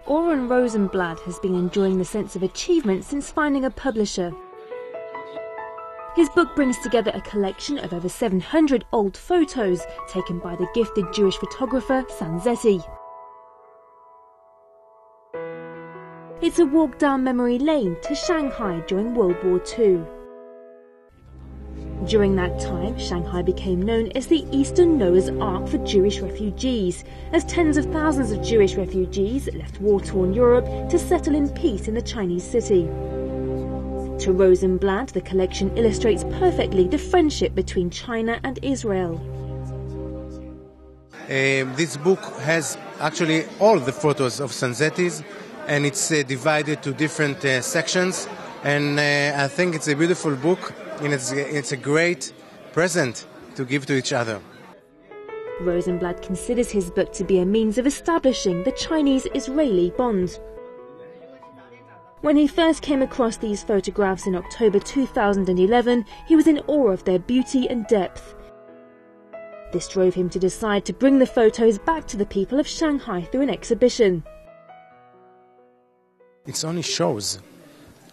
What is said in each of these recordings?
Ohel Rosenblatt has been enjoying the sense of achievement since finding a publisher. His book brings together a collection of over 700 old photos taken by the gifted Jewish photographer Sanzetti. It's a walk down memory lane to Shanghai during World War II. During that time, Shanghai became known as the Eastern Noah's Ark for Jewish refugees, as tens of thousands of Jewish refugees left war-torn Europe to settle in peace in the Chinese city. To Rosenblatt, the collection illustrates perfectly the friendship between China and Israel. This book has actually all the photos of Sanzetti's, and it's divided to different sections, and I think it's a beautiful book, and it's a great present to give to each other. Rosenblatt considers his book to be a means of establishing the Chinese-Israeli bond. When he first came across these photographs in October 2011, he was in awe of their beauty and depth. This drove him to decide to bring the photos back to the people of Shanghai through an exhibition. It only shows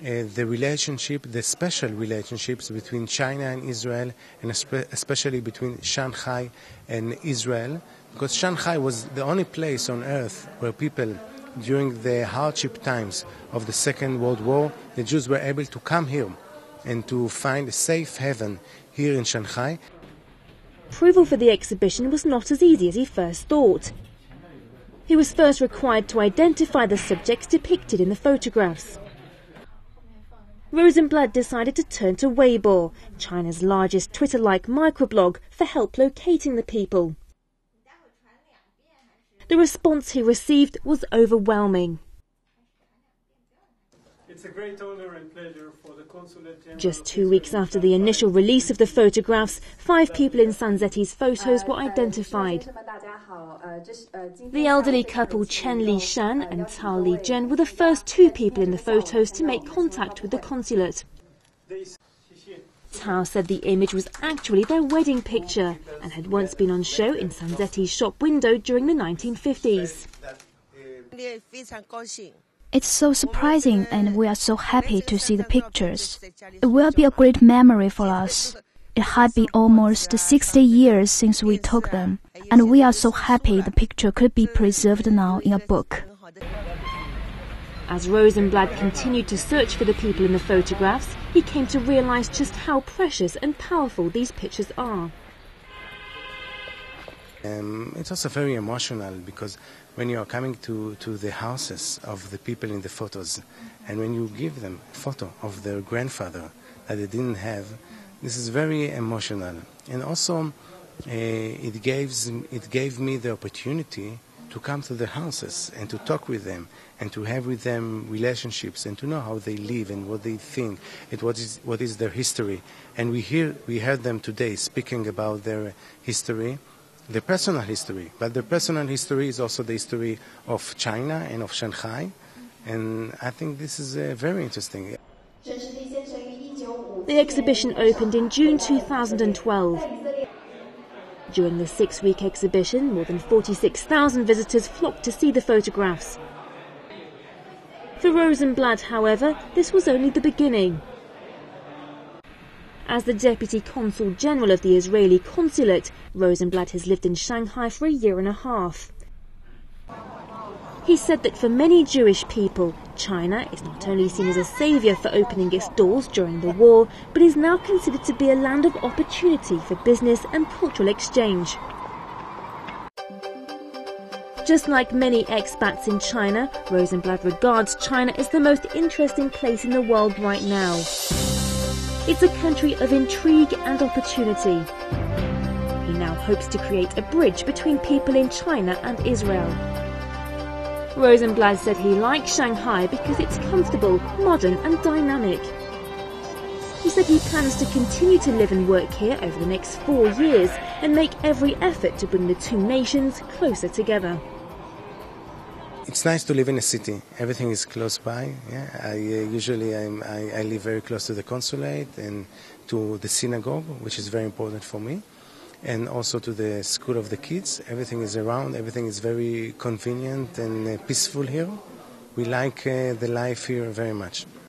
the relationship, the special relationships between China and Israel, and especially between Shanghai and Israel, because Shanghai was the only place on earth where people, during the hardship times of the Second World War, the Jews were able to come here and to find a safe haven here in Shanghai. Approval for the exhibition was not as easy as he first thought. He was first required to identify the subjects depicted in the photographs. Rosenblatt decided to turn to Weibo, China's largest Twitter-like microblog, for help locating the people. The response he received was overwhelming. It's a great honor and pleasure for the Consulate General. Just 2 weeks after the initial release of the photographs, 5 people in Sanzetti's photos were identified. The elderly couple Chen Li Shan and Cao Li Zhen were the first 2 people in the photos to make contact with the consulate. Cao said the image was actually their wedding picture and had once been on show in Sanzetti's shop window during the 1950s. It's so surprising, and we are so happy to see the pictures. It will be a great memory for us. It had been almost 60 years since we took them, and we are so happy the picture could be preserved now in a book. As Rosenblatt continued to search for the people in the photographs, he came to realize just how precious and powerful these pictures are. It's also very emotional, because when you are coming to the houses of the people in the photos, and when you give them a photo of their grandfather that they didn't have, this is very emotional. And also it gave me the opportunity to come to the houses and to talk with them and to have with them relationships and to know how they live and what they think and what is their history. And we heard them today speaking about their history, their personal history, but their personal history is also the history of China and of Shanghai, and I think this is very interesting. The exhibition opened in June 2012. During the 6-week exhibition, more than 46,000 visitors flocked to see the photographs. For Rosenblatt, however, this was only the beginning. As the Deputy Consul General of the Israeli Consulate, Rosenblatt has lived in Shanghai for a year and a half. He said that for many Jewish people, China is not only seen as a saviour for opening its doors during the war, but is now considered to be a land of opportunity for business and cultural exchange. Just like many expats in China, Rosenblatt regards China as the most interesting place in the world right now. It's a country of intrigue and opportunity. He now hopes to create a bridge between people in China and Israel. Rosenblatt said he likes Shanghai because it's comfortable, modern and dynamic. He said he plans to continue to live and work here over the next 4 years and make every effort to bring the 2 nations closer together. It's nice to live in a city. Everything is close by. Yeah, I live very close to the consulate and to the synagogue, which is very important for me, and also to the school of the kids. Everything is around. Everything is very convenient and peaceful here. We like the life here very much.